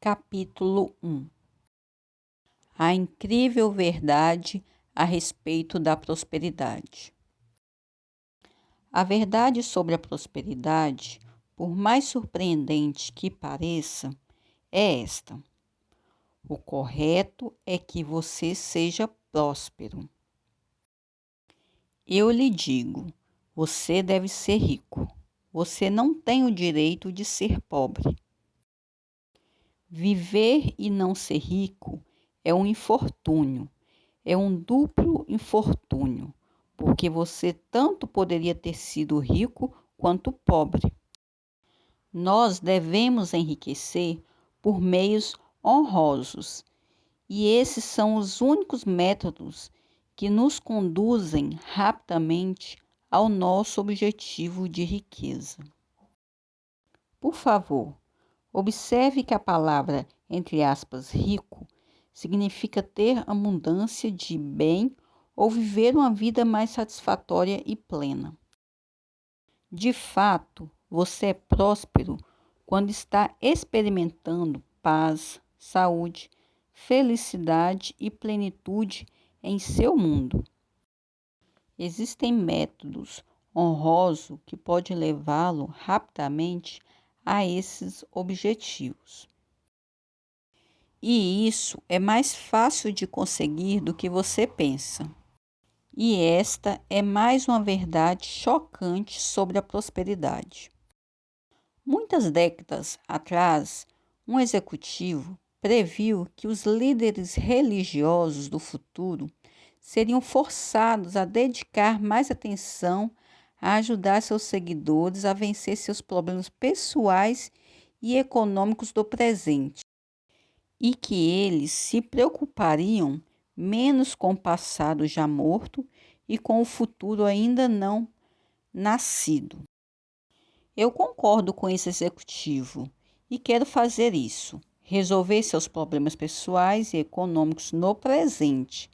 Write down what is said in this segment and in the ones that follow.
Capítulo 1. A incrível verdade a respeito da prosperidade. A verdade sobre a prosperidade, por mais surpreendente que pareça, é esta: o correto é que você seja próspero. Eu lhe digo, você deve ser rico. Você não tem o direito de ser pobre. Viver e não ser rico é um infortúnio, é um duplo infortúnio, porque você tanto poderia ter sido rico quanto pobre. Nós devemos enriquecer por meios honrosos, e esses são os únicos métodos que nos conduzem rapidamente ao nosso objetivo de riqueza. Por favor, observe que a palavra, entre aspas, rico, significa ter abundância de bem ou viver uma vida mais satisfatória e plena. De fato, você é próspero quando está experimentando paz, saúde, felicidade e plenitude em seu mundo. Existem métodos honrosos que podem levá-lo rapidamente a esses objetivos. E isso é mais fácil de conseguir do que você pensa. E esta é mais uma verdade chocante sobre a prosperidade. Muitas décadas atrás, um executivo previu que os líderes religiosos do futuro seriam forçados a dedicar mais atenção a ajudar seus seguidores a vencer seus problemas pessoais e econômicos do presente, e que eles se preocupariam menos com o passado já morto e com o futuro ainda não nascido. Eu concordo com esse executivo e quero fazer isso, resolver seus problemas pessoais e econômicos no presente.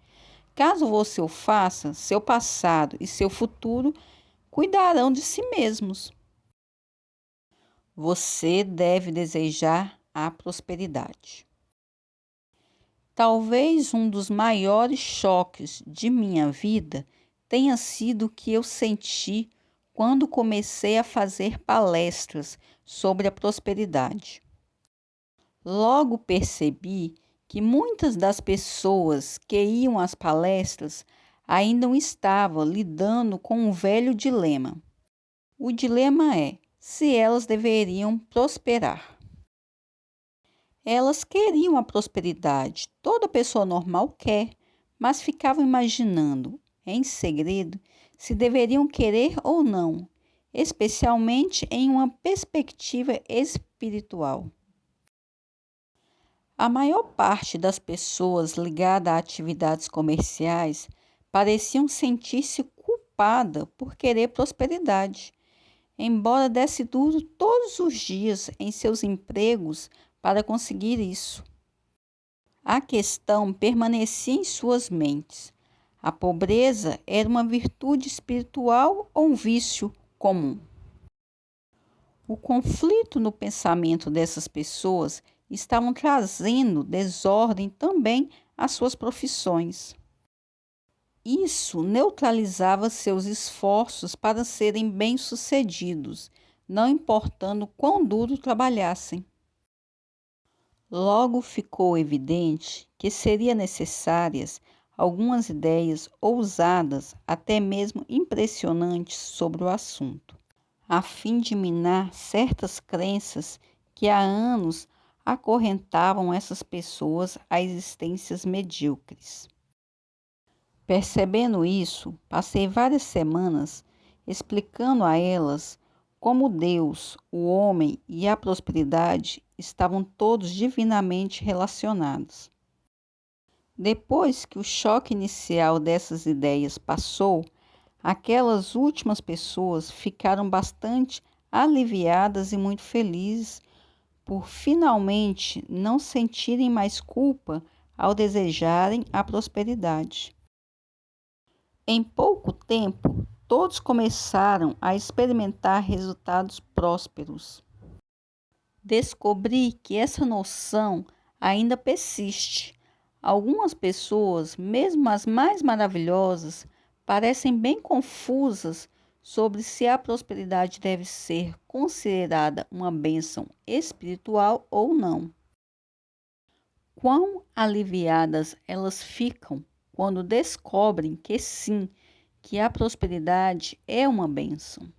Caso você o faça, seu passado e seu futuro cuidarão de si mesmos. Você deve desejar a prosperidade. Talvez um dos maiores choques de minha vida tenha sido o que eu senti quando comecei a fazer palestras sobre a prosperidade. Logo percebi que muitas das pessoas que iam às palestras ainda estavam lidando com um velho dilema. O dilema é se elas deveriam prosperar. Elas queriam a prosperidade, toda pessoa normal quer, mas ficavam imaginando, em segredo, se deveriam querer ou não, especialmente em uma perspectiva espiritual. A maior parte das pessoas ligadas a atividades comerciais pareciam sentir-se culpada por querer prosperidade, embora desse duro todos os dias em seus empregos para conseguir isso. A questão permanecia em suas mentes. A pobreza era uma virtude espiritual ou um vício comum? O conflito no pensamento dessas pessoas estavam trazendo desordem também às suas profissões. Isso neutralizava seus esforços para serem bem-sucedidos, não importando quão duro trabalhassem. Logo ficou evidente que seriam necessárias algumas ideias ousadas, até mesmo impressionantes, sobre o assunto, a fim de minar certas crenças que há anos acorrentavam essas pessoas a existências medíocres. Percebendo isso, passei várias semanas explicando a elas como Deus, o homem e a prosperidade estavam todos divinamente relacionados. Depois que o choque inicial dessas ideias passou, aquelas últimas pessoas ficaram bastante aliviadas e muito felizes por finalmente não sentirem mais culpa ao desejarem a prosperidade. Em pouco tempo, todos começaram a experimentar resultados prósperos. Descobri que essa noção ainda persiste. Algumas pessoas, mesmo as mais maravilhosas, parecem bem confusas sobre se a prosperidade deve ser considerada uma bênção espiritual ou não. Quão aliviadas elas ficam quando descobrem que sim, que a prosperidade é uma bênção.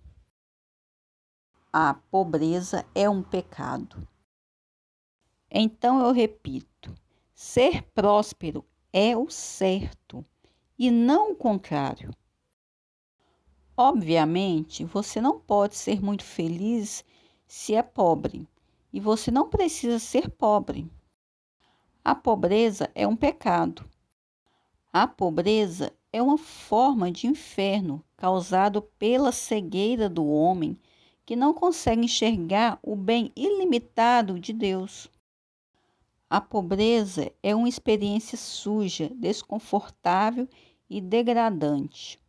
A pobreza é um pecado. Então eu repito: ser próspero é o certo e não o contrário. Obviamente, você não pode ser muito feliz se é pobre, e você não precisa ser pobre. A pobreza é um pecado. A pobreza é uma forma de inferno causado pela cegueira do homem que não consegue enxergar o bem ilimitado de Deus. A pobreza é uma experiência suja, desconfortável e degradante.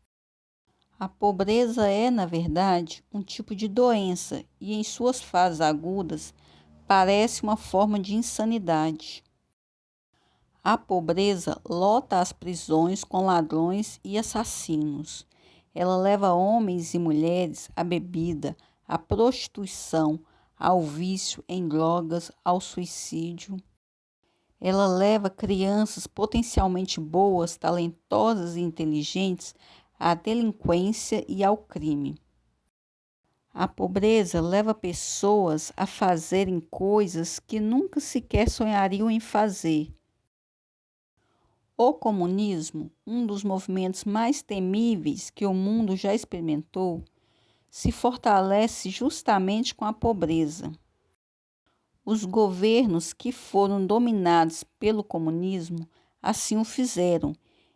A pobreza é, na verdade, um tipo de doença e, em suas fases agudas, parece uma forma de insanidade. A pobreza lota as prisões com ladrões e assassinos. Ela leva homens e mulheres à bebida, à prostituição, ao vício em drogas, ao suicídio. Ela leva crianças potencialmente boas, talentosas e inteligentes à delinquência e ao crime. A pobreza leva pessoas a fazerem coisas que nunca sequer sonhariam em fazer. O comunismo, um dos movimentos mais temíveis que o mundo já experimentou, se fortalece justamente com a pobreza. Os governos que foram dominados pelo comunismo assim o fizeram,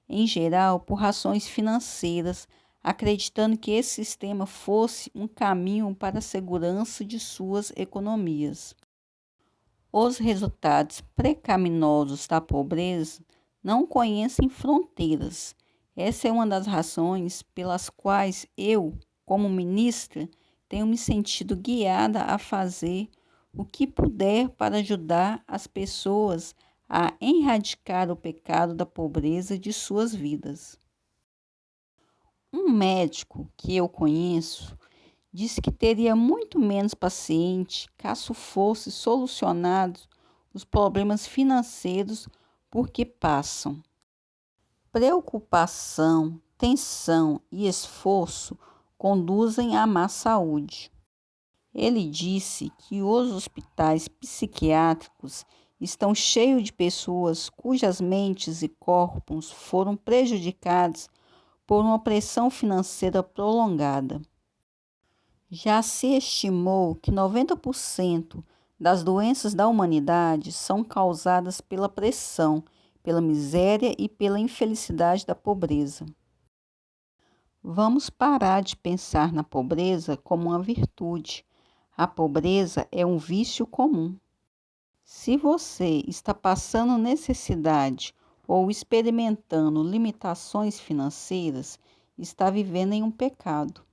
em geral por razões financeiras, acreditando que esse sistema fosse um caminho para a segurança de suas economias. Os resultados pecaminosos da pobreza não conhecem fronteiras. Essa é uma das razões pelas quais eu, como ministra, tenho me sentido guiada a fazer o que puder para ajudar as pessoas a erradicar o pecado da pobreza de suas vidas. Um médico que eu conheço disse que teria muito menos paciente caso fosse solucionados os problemas financeiros por que passam. Preocupação, tensão e esforço conduzem à má saúde. Ele disse que os hospitais psiquiátricos estão cheios de pessoas cujas mentes e corpos foram prejudicados por uma pressão financeira prolongada. Já se estimou que 90% das doenças da humanidade são causadas pela pressão, pela miséria e pela infelicidade da pobreza. Vamos parar de pensar na pobreza como uma virtude. A pobreza é um vício comum. Se você está passando necessidade ou experimentando limitações financeiras, está vivendo em um pecado.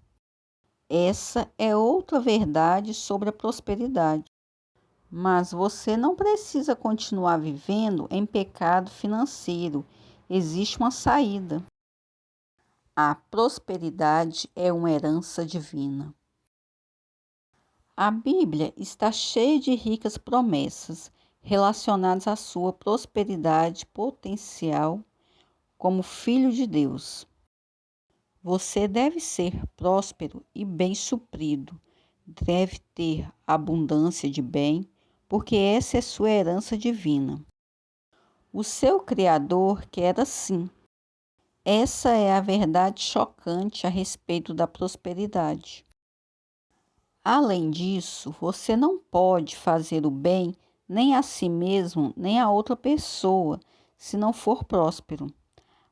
Essa é outra verdade sobre a prosperidade. Mas você não precisa continuar vivendo em pecado financeiro. Existe uma saída. A prosperidade é uma herança divina. A Bíblia está cheia de ricas promessas relacionadas à sua prosperidade potencial como filho de Deus. Você deve ser próspero e bem suprido, deve ter abundância de bem, porque essa é sua herança divina. O seu Criador quer assim. Essa é a verdade chocante a respeito da prosperidade. Além disso, você não pode fazer o bem nem a si mesmo, nem a outra pessoa, se não for próspero.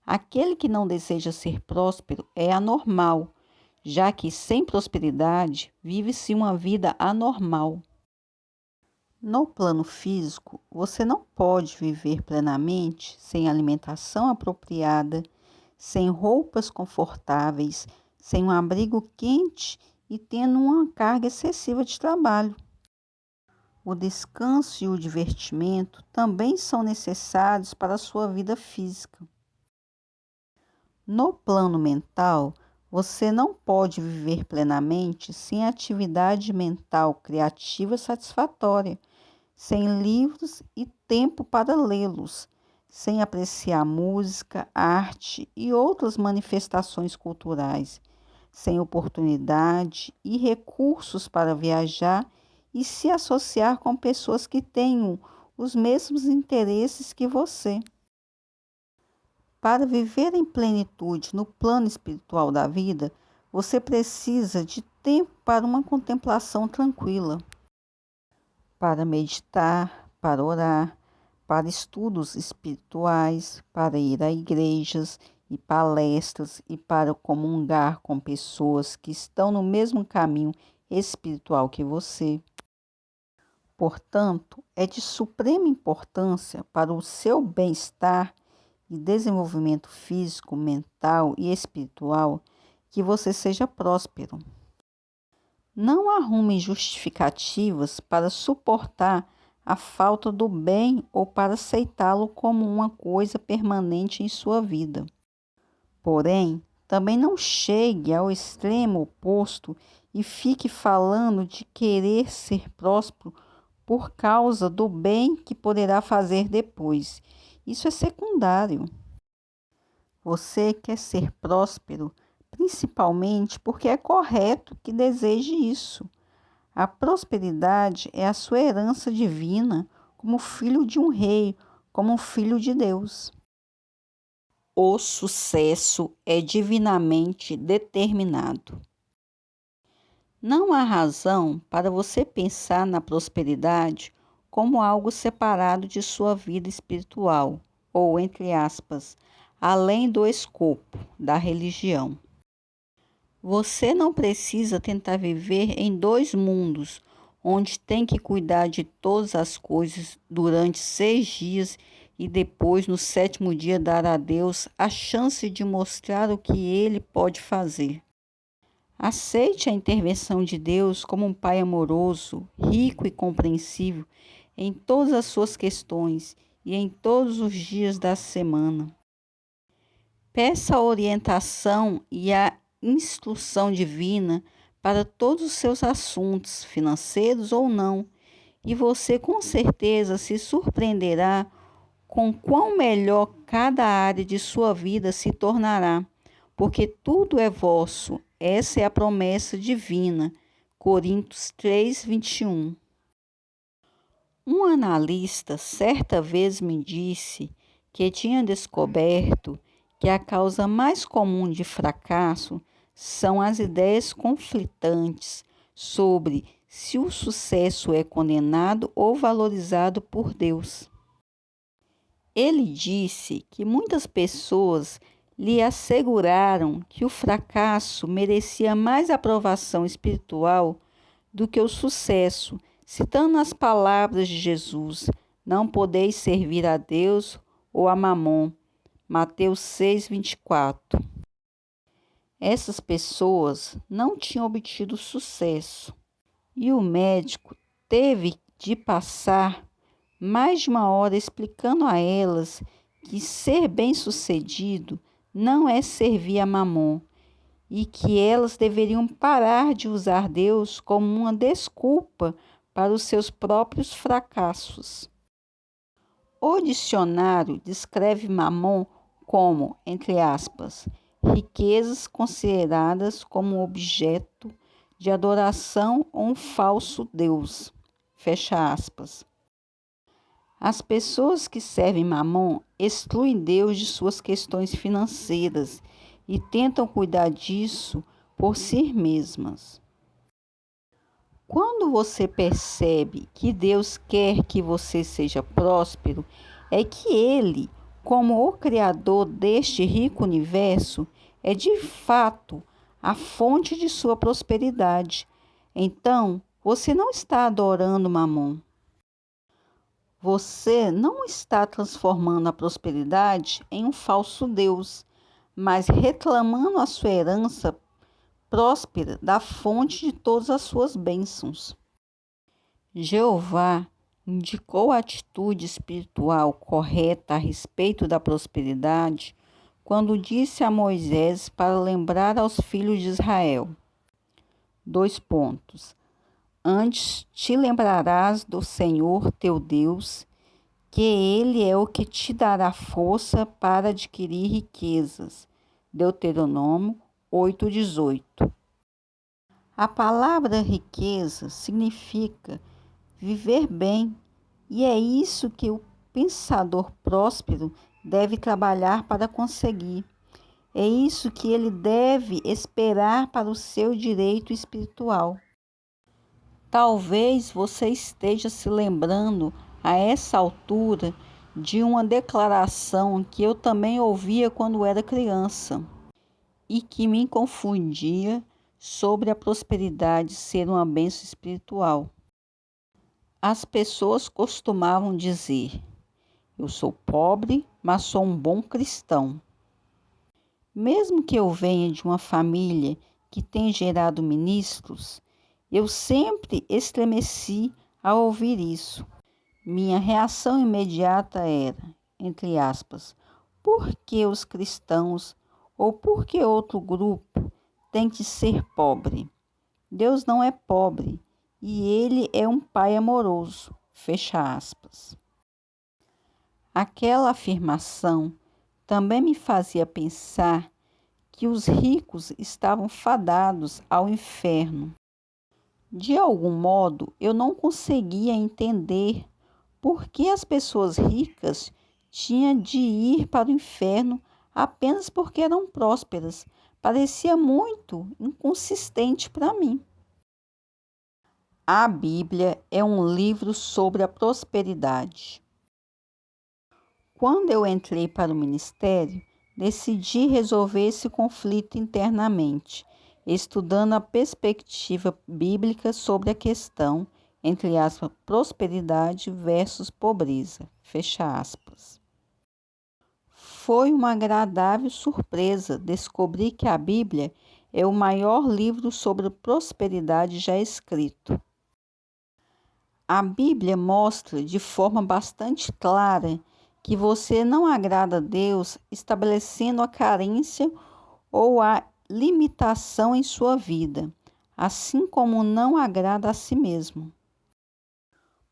Aquele que não deseja ser próspero é anormal, já que sem prosperidade vive-se uma vida anormal. No plano físico, você não pode viver plenamente sem alimentação apropriada, sem roupas confortáveis, sem um abrigo quente e tendo uma carga excessiva de trabalho. O descanso e o divertimento também são necessários para a sua vida física. No plano mental, você não pode viver plenamente sem atividade mental criativa satisfatória, sem livros e tempo para lê-los, sem apreciar música, arte e outras manifestações culturais, sem oportunidade e recursos para viajar e se associar com pessoas que tenham os mesmos interesses que você. Para viver em plenitude no plano espiritual da vida, você precisa de tempo para uma contemplação tranquila, para meditar, para orar, para estudos espirituais, para ir a igrejas e palestras e para comungar com pessoas que estão no mesmo caminho espiritual que você. Portanto, é de suprema importância para o seu bem-estar e desenvolvimento físico, mental e espiritual que você seja próspero. Não arrume justificativas para suportar a falta do bem ou para aceitá-lo como uma coisa permanente em sua vida. Porém, também não chegue ao extremo oposto e fique falando de querer ser próspero por causa do bem que poderá fazer depois. Isso é secundário. Você quer ser próspero, principalmente porque é correto que deseje isso. A prosperidade é a sua herança divina como filho de um rei, como filho de Deus. O sucesso é divinamente determinado. Não há razão para você pensar na prosperidade como algo separado de sua vida espiritual, ou, entre aspas, além do escopo da religião. Você não precisa tentar viver em dois mundos, onde tem que cuidar de todas as coisas durante 6 dias e depois, no 7º dia, dar a Deus a chance de mostrar o que Ele pode fazer. Aceite a intervenção de Deus como um Pai amoroso, rico e compreensível em todas as suas questões e em todos os dias da semana. Peça a orientação e a instrução divina para todos os seus assuntos, financeiros ou não, e você com certeza se surpreenderá com quão melhor cada área de sua vida se tornará, porque tudo é vosso. Essa é a promessa divina. Coríntios 3:21. Um analista certa vez me disse que tinha descoberto que a causa mais comum de fracasso são as ideias conflitantes sobre se o sucesso é condenado ou valorizado por Deus. Ele disse que muitas pessoas lhe asseguraram que o fracasso merecia mais aprovação espiritual do que o sucesso, citando as palavras de Jesus: não podeis servir a Deus ou a Mamon. Mateus 6:24. Essas pessoas não tinham obtido sucesso e o médico teve de passar mais de 1 hora explicando a elas que ser bem-sucedido não é servir a Mamon e que elas deveriam parar de usar Deus como uma desculpa para os seus próprios fracassos. O dicionário descreve Mamon como, entre aspas, riquezas consideradas como objeto de adoração ou um falso Deus, fecha aspas. As pessoas que servem Mamon excluem Deus de suas questões financeiras e tentam cuidar disso por si mesmas. Quando você percebe que Deus quer que você seja próspero, é que Ele, como o Criador deste rico universo, é de fato a fonte de sua prosperidade. Então, você não está adorando Mamon. Você não está transformando a prosperidade em um falso Deus, mas reclamando a sua herança próspera da fonte de todas as suas bênçãos. Jeová indicou a atitude espiritual correta a respeito da prosperidade quando disse a Moisés para lembrar aos filhos de Israel. 2 pontos. Antes te lembrarás do Senhor teu Deus, que Ele é o que te dará força para adquirir riquezas. Deuteronômio 8:18. A palavra riqueza significa viver bem, e é isso que o pensador próspero deve trabalhar para conseguir. É isso que ele deve esperar para o seu direito espiritual. Talvez você esteja se lembrando, a essa altura, de uma declaração que eu também ouvia quando era criança e que me confundia sobre a prosperidade ser uma bênção espiritual. As pessoas costumavam dizer: eu sou pobre, mas sou um bom cristão. Mesmo que eu venha de uma família que tem gerado ministros, eu sempre estremeci ao ouvir isso. Minha reação imediata era, entre aspas, por que os cristãos ou por que outro grupo tem que ser pobre? Deus não é pobre e Ele é um Pai amoroso, fecha aspas. Aquela afirmação também me fazia pensar que os ricos estavam fadados ao inferno. De algum modo, eu não conseguia entender por que as pessoas ricas tinham de ir para o inferno apenas porque eram prósperas. Parecia muito inconsistente para mim. A Bíblia é um livro sobre a prosperidade. Quando eu entrei para o ministério, decidi resolver esse conflito internamente, estudando a perspectiva bíblica sobre a questão, entre aspas, prosperidade versus pobreza, fecha aspas. Foi uma agradável surpresa descobrir que a Bíblia é o maior livro sobre prosperidade já escrito. A Bíblia mostra de forma bastante clara que você não agrada a Deus estabelecendo a carência ou a limitação em sua vida, assim como não agrada a si mesmo.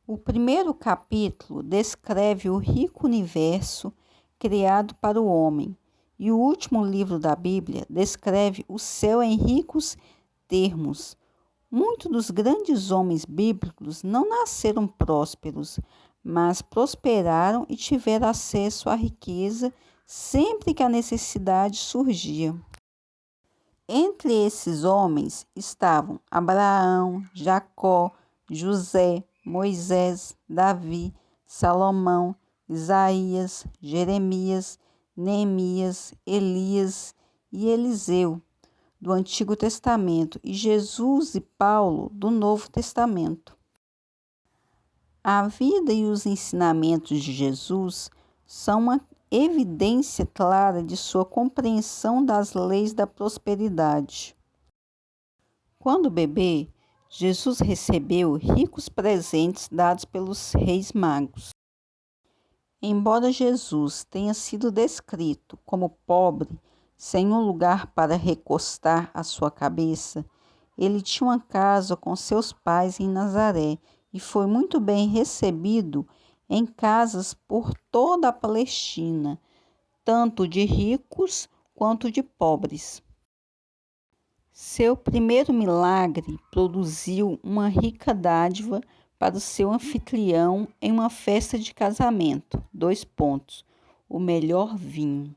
O primeiro capítulo descreve o rico universo criado para o homem, e o último livro da Bíblia descreve o céu em ricos termos. Muitos dos grandes homens bíblicos não nasceram prósperos, mas prosperaram e tiveram acesso à riqueza sempre que a necessidade surgia. Entre esses homens estavam Abraão, Jacó, José, Moisés, Davi, Salomão, Isaías, Jeremias, Neemias, Elias e Eliseu, do Antigo Testamento, e Jesus e Paulo, do Novo Testamento. A vida e os ensinamentos de Jesus são uma evidência clara de sua compreensão das leis da prosperidade. Quando bebê, Jesus recebeu ricos presentes dados pelos reis magos. Embora Jesus tenha sido descrito como pobre, sem um lugar para recostar a sua cabeça, ele tinha uma casa com seus pais em Nazaré e foi muito bem recebido em casas por toda a Palestina, tanto de ricos quanto de pobres. Seu primeiro milagre produziu uma rica dádiva para o seu anfitrião em uma festa de casamento. 2 pontos. O melhor vinho.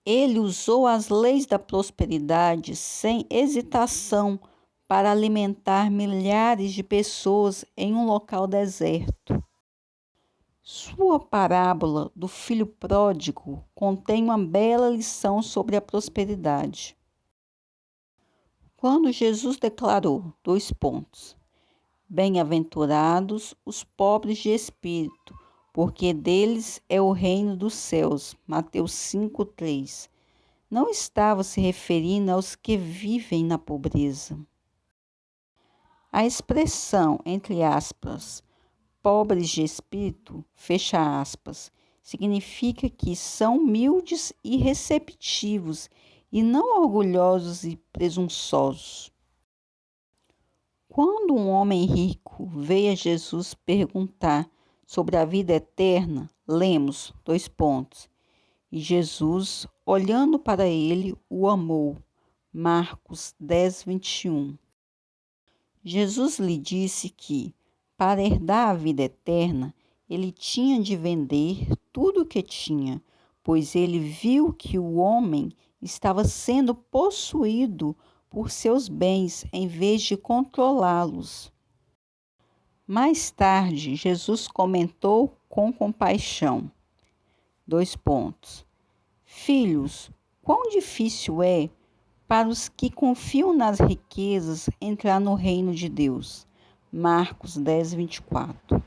Ele usou as leis da prosperidade sem hesitação para alimentar milhares de pessoas em um local deserto. Sua parábola do filho pródigo contém uma bela lição sobre a prosperidade. Quando Jesus declarou, 2 pontos, bem-aventurados os pobres de espírito, porque deles é o reino dos céus, Mateus 5:3, não estava se referindo aos que vivem na pobreza. A expressão, entre aspas, pobres de espírito, fecha aspas, significa que são humildes e receptivos e não orgulhosos e presunçosos. Quando um homem rico veio a Jesus perguntar sobre a vida eterna, lemos, e Jesus, olhando para ele, o amou. Marcos 10, 21. Jesus lhe disse que, para herdar a vida eterna, ele tinha de vender tudo o que tinha, pois ele viu que o homem estava sendo possuído por seus bens em vez de controlá-los. Mais tarde, Jesus comentou com compaixão. Filhos, quão difícil é para os que confiam nas riquezas entrar no reino de Deus. Marcos 10, 24.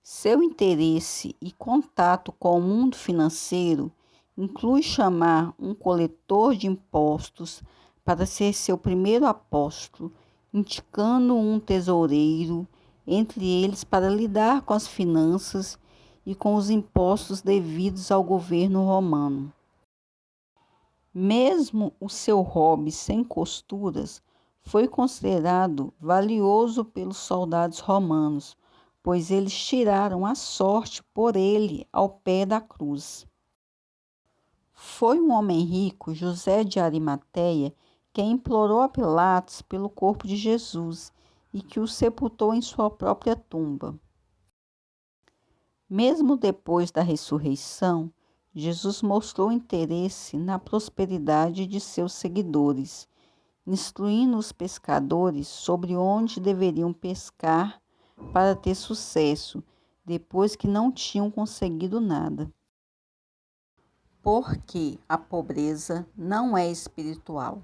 Seu interesse e contato com o mundo financeiro inclui chamar um coletor de impostos para ser seu primeiro apóstolo, indicando um tesoureiro entre eles para lidar com as finanças e com os impostos devidos ao governo romano. Mesmo o seu hobby sem costuras foi considerado valioso pelos soldados romanos, pois eles tiraram a sorte por ele ao pé da cruz. Foi um homem rico, José de Arimateia, quem implorou a Pilatos pelo corpo de Jesus e que o sepultou em sua própria tumba. Mesmo depois da ressurreição, Jesus mostrou interesse na prosperidade de seus seguidores, instruindo os pescadores sobre onde deveriam pescar para ter sucesso, depois que não tinham conseguido nada. Porque a pobreza não é espiritual.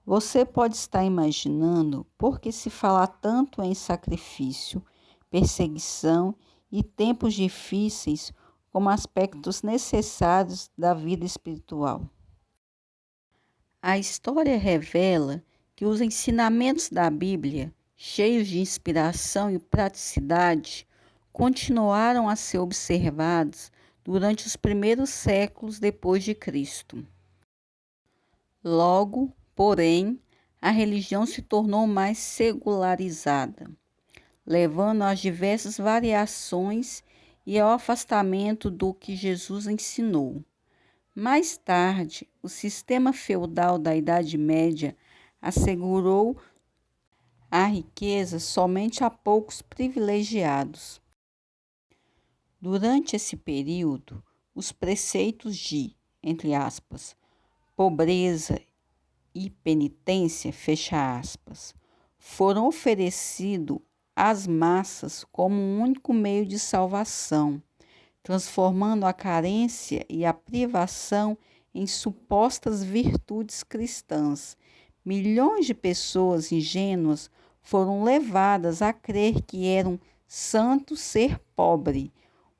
Você pode estar imaginando por que se fala tanto em sacrifício, perseguição e tempos difíceis como aspectos necessários da vida espiritual. A história revela que os ensinamentos da Bíblia, cheios de inspiração e praticidade, continuaram a ser observados durante os primeiros séculos depois de Cristo. Logo, porém, a religião se tornou mais secularizada, levando às diversas variações e ao afastamento do que Jesus ensinou. Mais tarde, o sistema feudal da Idade Média assegurou a riqueza somente a poucos privilegiados. Durante esse período, os preceitos de, entre aspas, pobreza e penitência, fecha aspas, foram oferecidos às massas como um único meio de salvação, transformando a carência e a privação em supostas virtudes cristãs. Milhões de pessoas ingênuas foram levadas a crer que eram santo ser pobre,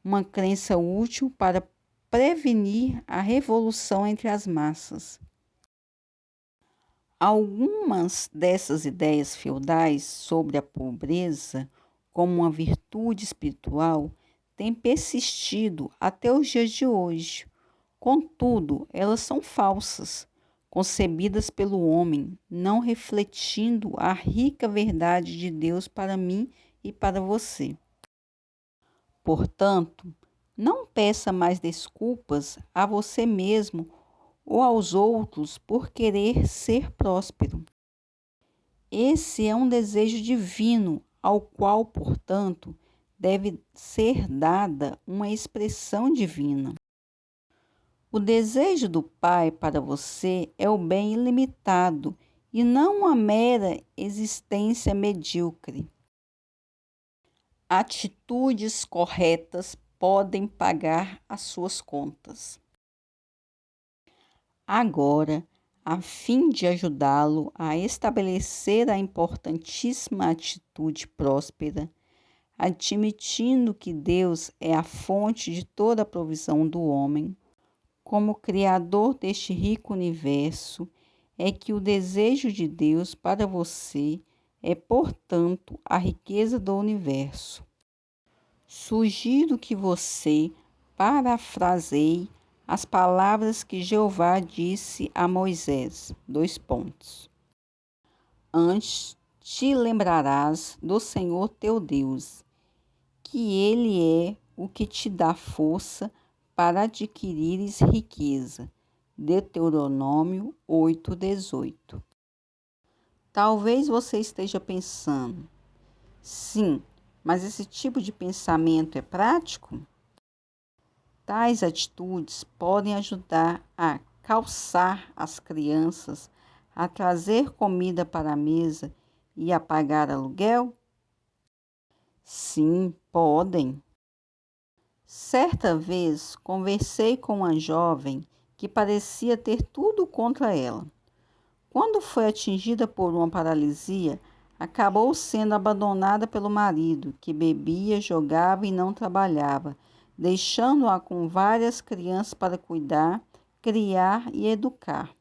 uma crença útil para prevenir a revolução entre as massas. Algumas dessas ideias feudais sobre a pobreza como uma virtude espiritual têm persistido até os dias de hoje. Contudo, elas são falsas, concebidas pelo homem, não refletindo a rica verdade de Deus para mim e para você. Portanto, não peça mais desculpas a você mesmo ou aos outros por querer ser próspero. Esse é um desejo divino, ao qual, portanto, deve ser dada uma expressão divina. O desejo do Pai para você é o bem ilimitado e não uma mera existência medíocre. Atitudes corretas podem pagar as suas contas. Agora, a fim de ajudá-lo a estabelecer a importantíssima atitude próspera, admitindo que Deus é a fonte de toda a provisão do homem, como Criador deste rico universo, é que o desejo de Deus para você é, portanto, a riqueza do universo. Sugiro que você parafraseie as palavras que Jeová disse a Moisés. Antes te lembrarás do Senhor teu Deus, que Ele é o que te dá força para adquirires riqueza. Deuteronômio 8:18. Talvez você esteja pensando, sim, mas esse tipo de pensamento é prático? Tais atitudes podem ajudar a calçar as crianças, a trazer comida para a mesa e a pagar aluguel? Sim, podem. Certa vez conversei com uma jovem que parecia ter tudo contra ela. Quando foi atingida por uma paralisia, acabou sendo abandonada pelo marido, que bebia, jogava e não trabalhava, deixando-a com várias crianças para cuidar, criar e educar.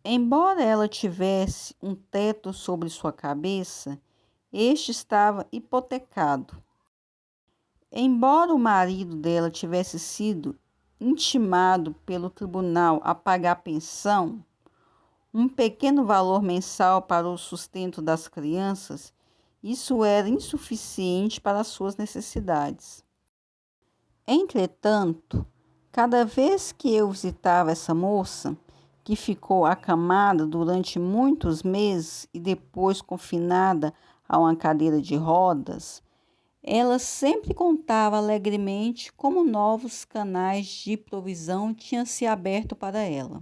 Embora ela tivesse um teto sobre sua cabeça, este estava hipotecado. Embora o marido dela tivesse sido intimado pelo tribunal a pagar pensão, um pequeno valor mensal para o sustento das crianças, isso era insuficiente para as suas necessidades. Entretanto, cada vez que eu visitava essa moça, que ficou acamada durante muitos meses e depois confinada a uma cadeira de rodas, ela sempre contava alegremente como novos canais de provisão tinham se aberto para ela.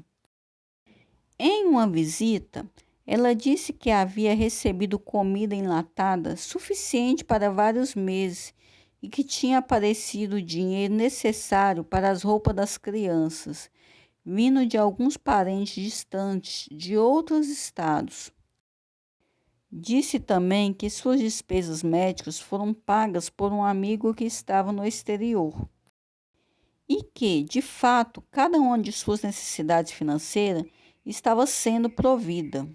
Em uma visita, ela disse que havia recebido comida enlatada suficiente para vários meses e que tinha aparecido o dinheiro necessário para as roupas das crianças, vindo de alguns parentes distantes de outros estados. Disse também que suas despesas médicas foram pagas por um amigo que estava no exterior e que, de fato, cada uma de suas necessidades financeiras estava sendo provida.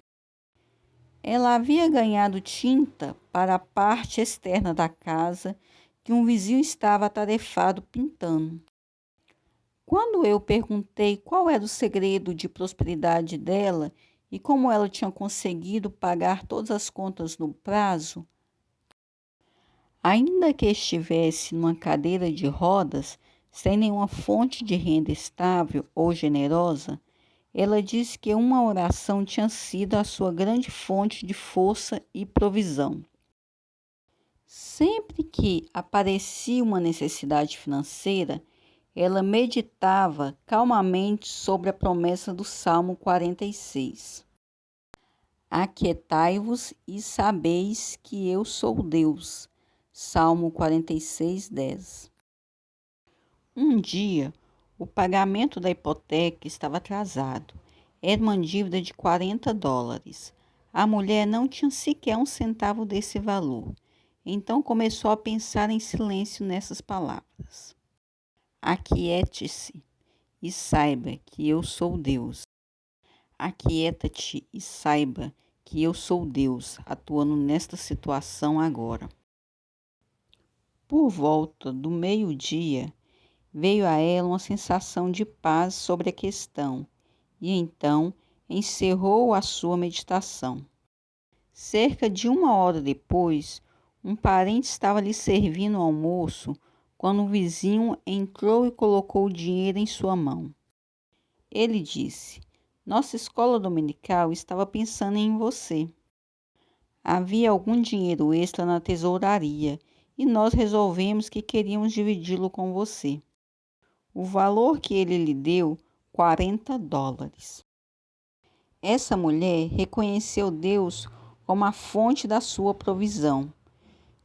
Ela havia ganhado tinta para a parte externa da casa que um vizinho estava atarefado pintando. Quando eu perguntei qual era o segredo de prosperidade dela e como ela tinha conseguido pagar todas as contas no prazo, ainda que estivesse numa cadeira de rodas, sem nenhuma fonte de renda estável ou generosa, ela disse que uma oração tinha sido a sua grande fonte de força e provisão. Sempre que aparecia uma necessidade financeira, ela meditava calmamente sobre a promessa do Salmo 46. Aquietai-vos e sabeis que eu sou Deus. Salmo 46:10. Um dia, o pagamento da hipoteca estava atrasado. Era uma dívida de $40. A mulher não tinha sequer um centavo desse valor. Então começou a pensar em silêncio nessas palavras. Aquiete-se e saiba que eu sou Deus. Aquieta-te e saiba que eu sou Deus, atuando nesta situação agora. Por volta do meio-dia, veio a ela uma sensação de paz sobre a questão e então encerrou a sua meditação. Cerca de 1 hora depois, um parente estava lhe servindo o almoço quando o vizinho entrou e colocou o dinheiro em sua mão. Ele disse: nossa escola dominical estava pensando em você. Havia algum dinheiro extra na tesouraria e nós resolvemos que queríamos dividi-lo com você. O valor que ele lhe deu, $40. Essa mulher reconheceu Deus como a fonte da sua provisão.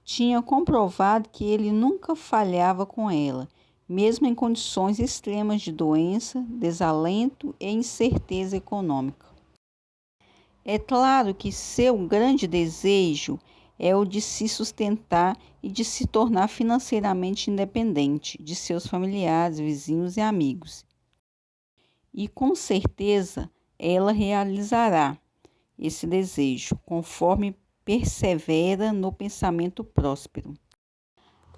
Tinha comprovado que ele nunca falhava com ela, mesmo em condições extremas de doença, desalento e incerteza econômica. É claro que seu grande desejo é o de se sustentar e de se tornar financeiramente independente de seus familiares, vizinhos e amigos. E com certeza ela realizará esse desejo, conforme persevera no pensamento próspero.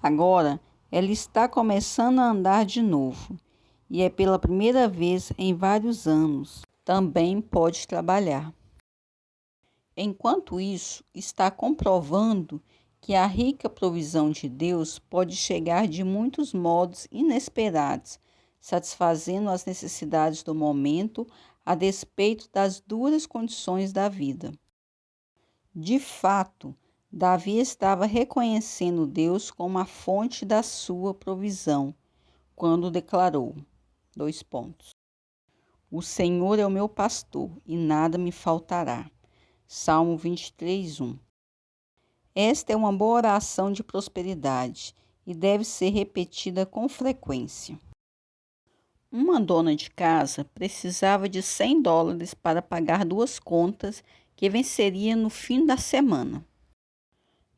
Agora, ela está começando a andar de novo e é pela primeira vez em vários anos. Também pode trabalhar. Enquanto isso, está comprovando que a rica provisão de Deus pode chegar de muitos modos inesperados, satisfazendo as necessidades do momento a despeito das duras condições da vida. De fato, Davi estava reconhecendo Deus como a fonte da sua provisão, quando declarou, O Senhor é o meu pastor e nada me faltará. Salmo 23:1. Esta é uma boa oração de prosperidade e deve ser repetida com frequência. Uma dona de casa precisava de $100 para pagar 2 contas que venceria no fim da semana.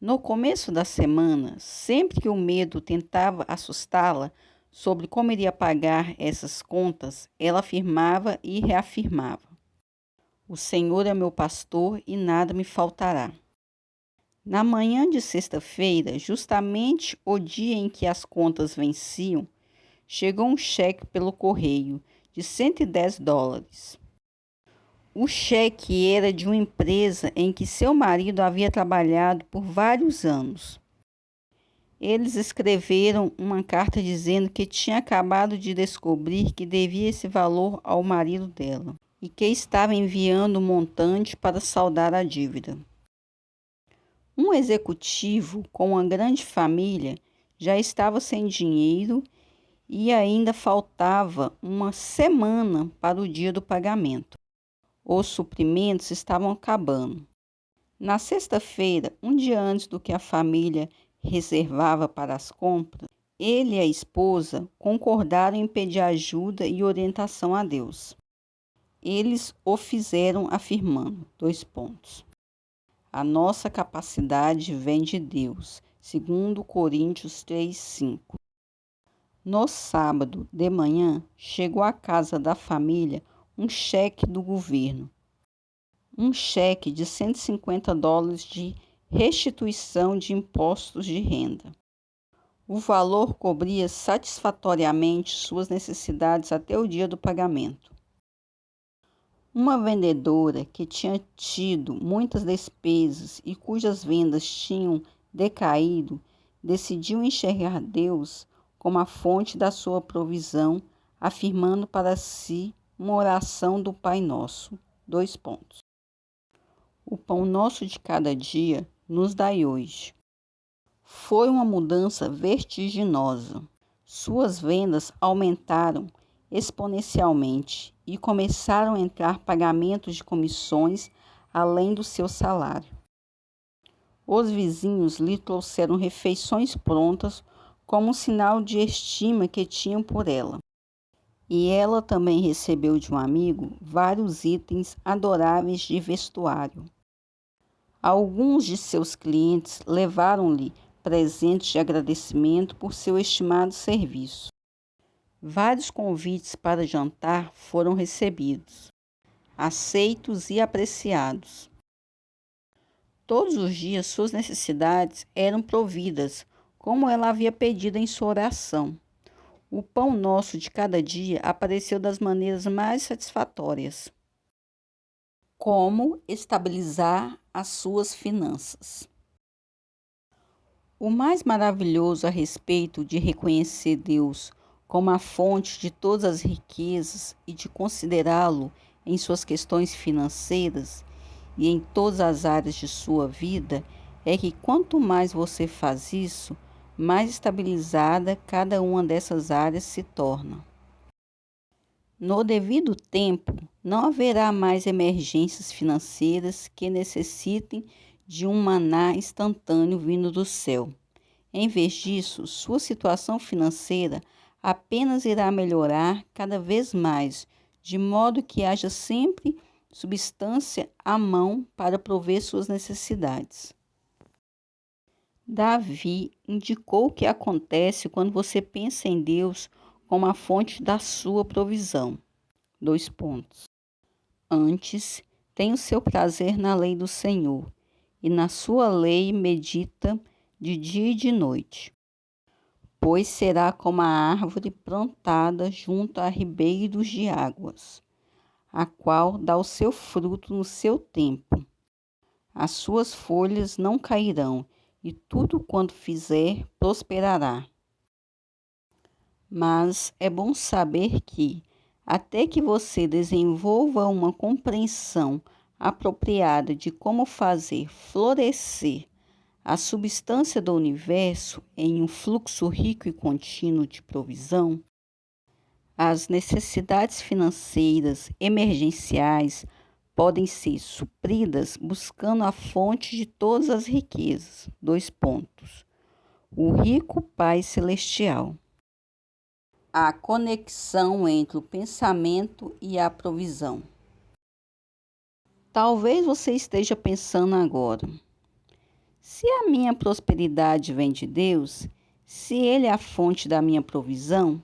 No começo da semana, sempre que o medo tentava assustá-la sobre como iria pagar essas contas, ela afirmava e reafirmava: O Senhor é meu pastor e nada me faltará. Na manhã de sexta-feira, justamente o dia em que as contas venciam, chegou um cheque pelo correio de $110. O cheque era de uma empresa em que seu marido havia trabalhado por vários anos. Eles escreveram uma carta dizendo que tinha acabado de descobrir que devia esse valor ao marido dela e que estava enviando o montante para saldar a dívida. Um executivo com uma grande família já estava sem dinheiro e ainda faltava uma semana para o dia do pagamento. Os suprimentos estavam acabando. Na sexta-feira, um dia antes do que a família reservava para as compras, ele e a esposa concordaram em pedir ajuda e orientação a Deus. Eles o fizeram afirmando, A nossa capacidade vem de Deus, segundo Coríntios 3:5. No sábado de manhã, chegou à casa da família um cheque do governo. Um cheque de $150 de restituição de impostos de renda. O valor cobria satisfatoriamente suas necessidades até o dia do pagamento. Uma vendedora que tinha tido muitas despesas e cujas vendas tinham decaído, decidiu enxergar Deus como a fonte da sua provisão, afirmando para si uma oração do Pai Nosso. O pão nosso de cada dia nos dai hoje. Foi uma mudança vertiginosa. Suas vendas aumentaram exponencialmente e começaram a entrar pagamentos de comissões além do seu salário. Os vizinhos lhe trouxeram refeições prontas como um sinal de estima que tinham por ela. E ela também recebeu de um amigo vários itens adoráveis de vestuário. Alguns de seus clientes levaram-lhe presentes de agradecimento por seu estimado serviço. Vários convites para jantar foram recebidos, aceitos e apreciados. Todos os dias suas necessidades eram providas, como ela havia pedido em sua oração. O pão nosso de cada dia apareceu das maneiras mais satisfatórias. Como estabilizar as suas finanças? O mais maravilhoso a respeito de reconhecer Deus como a fonte de todas as riquezas e de considerá-lo em suas questões financeiras e em todas as áreas de sua vida é que quanto mais você faz isso, mais estabilizada cada uma dessas áreas se torna. No devido tempo, não haverá mais emergências financeiras que necessitem de um maná instantâneo vindo do céu. Em vez disso, sua situação financeira apenas irá melhorar cada vez mais, de modo que haja sempre substância à mão para prover suas necessidades. Davi indicou o que acontece quando você pensa em Deus como a fonte da sua provisão. Antes, tem o seu prazer na lei do Senhor, e na sua lei medita de dia e de noite. Pois será como a árvore plantada junto a ribeiros de águas, a qual dá o seu fruto no seu tempo. As suas folhas não cairão, e tudo quanto fizer prosperará. Mas é bom saber que, até que você desenvolva uma compreensão apropriada de como fazer florescer a substância do universo em um fluxo rico e contínuo de provisão, as necessidades financeiras emergenciais podem ser supridas buscando a fonte de todas as riquezas. O rico Pai Celestial. A conexão entre o pensamento e a provisão. Talvez você esteja pensando agora: se a minha prosperidade vem de Deus, se Ele é a fonte da minha provisão,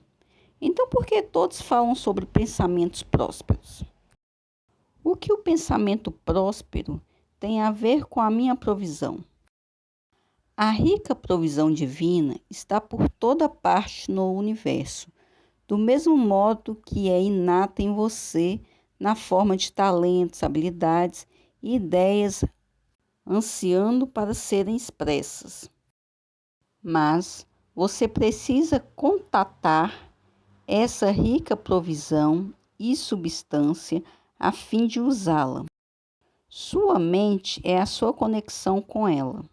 então por que todos falam sobre pensamentos prósperos? O que o pensamento próspero tem a ver com a minha provisão? A rica provisão divina está por toda parte no universo, do mesmo modo que é inata em você na forma de talentos, habilidades e ideias ansiando para serem expressas. Mas você precisa contatar essa rica provisão e substância a fim de usá-la. Sua mente é a sua conexão com ela.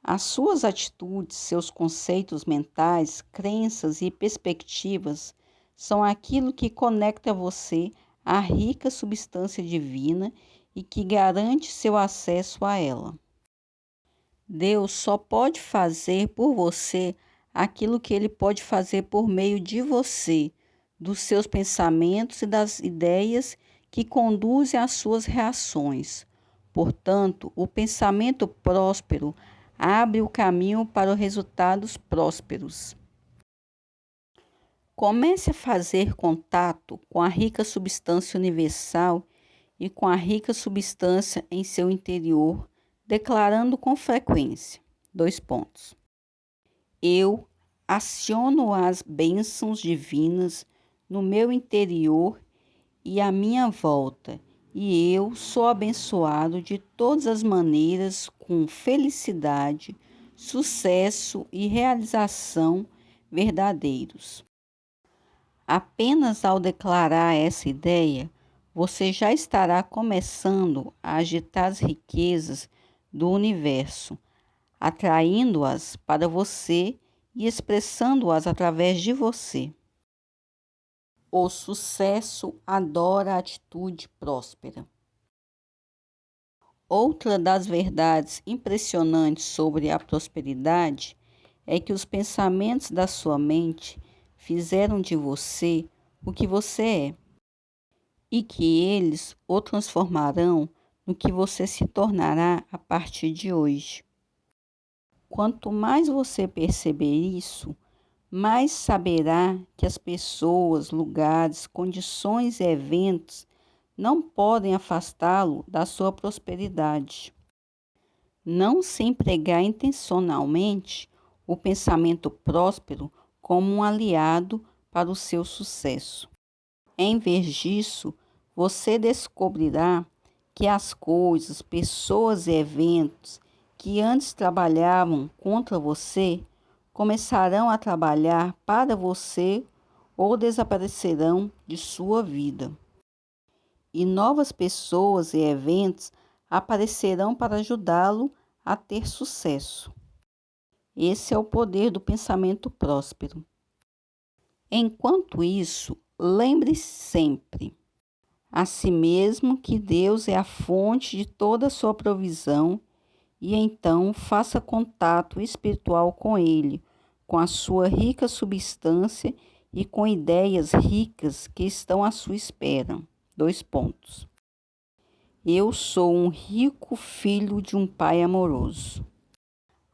As suas atitudes, seus conceitos mentais, crenças e perspectivas são aquilo que conecta você à rica substância divina e que garante seu acesso a ela. Deus só pode fazer por você aquilo que Ele pode fazer por meio de você, dos seus pensamentos e das ideias que conduzem às suas reações. Portanto, o pensamento próspero abre o caminho para os resultados prósperos. Comece a fazer contato com a rica substância universal e com a rica substância em seu interior, declarando com frequência: Eu aciono as bênçãos divinas no meu interior e à minha volta, e eu sou abençoado de todas as maneiras com felicidade, sucesso e realização verdadeiros. Apenas ao declarar essa ideia, você já estará começando a agitar as riquezas do universo, atraindo-as para você e expressando-as através de você. O sucesso adora a atitude próspera. Outra das verdades impressionantes sobre a prosperidade é que os pensamentos da sua mente fizeram de você o que você é, e que eles o transformarão no que você se tornará a partir de hoje. Quanto mais você perceber isso, mais saberá que as pessoas, lugares, condições e eventos não podem afastá-lo da sua prosperidade. Não se empregar intencionalmente o pensamento próspero como um aliado para o seu sucesso. Em vez disso, você descobrirá que as coisas, pessoas e eventos que antes trabalhavam contra você começarão a trabalhar para você ou desaparecerão de sua vida. E novas pessoas e eventos aparecerão para ajudá-lo a ter sucesso. Esse é o poder do pensamento próspero. Enquanto isso, lembre-se sempre a si mesmo que Deus é a fonte de toda a sua provisão e então faça contato espiritual com Ele, com a sua rica substância e com ideias ricas que estão à sua espera. Eu sou um rico filho de um pai amoroso.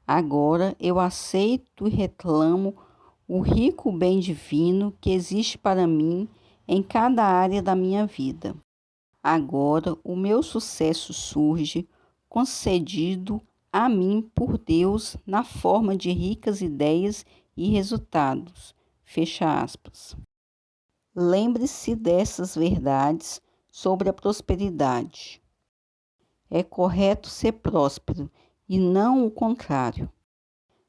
Agora eu aceito e reclamo o rico bem divino que existe para mim em cada área da minha vida. Agora o meu sucesso surge concedido a mim por Deus na forma de ricas ideias e resultados. Fecha aspas. Lembre-se dessas verdades sobre a prosperidade. É correto ser próspero e não o contrário.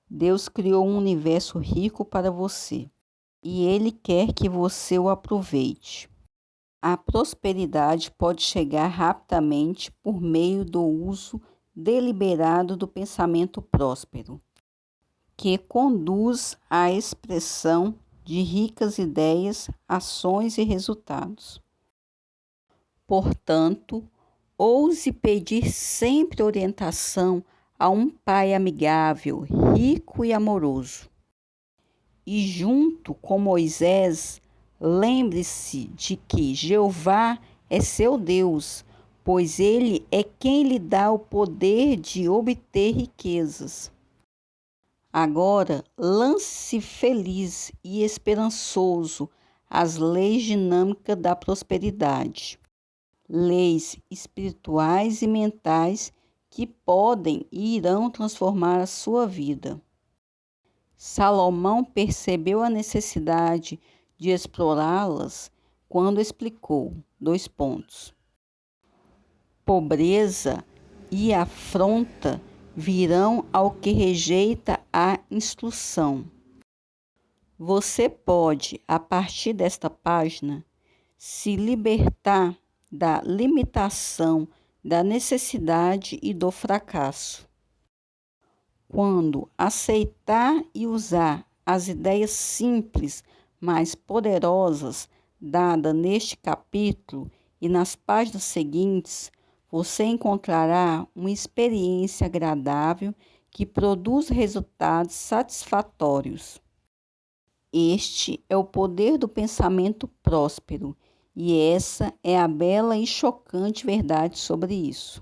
Deus criou um universo rico para você e Ele quer que você o aproveite. A prosperidade pode chegar rapidamente por meio do uso deliberado do pensamento próspero, que conduz à expressão de ricas ideias, ações e resultados. Portanto, ouse pedir sempre orientação a um pai amigável, rico e amoroso. E junto com Moisés, lembre-se de que Jeová é seu Deus, pois ele é quem lhe dá o poder de obter riquezas. Agora, lance-se feliz e esperançoso às leis dinâmicas da prosperidade, leis espirituais e mentais que podem e irão transformar a sua vida. Salomão percebeu a necessidade de explorá-las quando explicou, pobreza e afronta virão ao que rejeita a instrução. Você pode, a partir desta página, se libertar da limitação, da necessidade e do fracasso. Quando aceitar e usar as ideias simples, mas poderosas dadas neste capítulo e nas páginas seguintes, você encontrará uma experiência agradável que produz resultados satisfatórios. Este é o poder do pensamento próspero, e essa é a bela e chocante verdade sobre isso.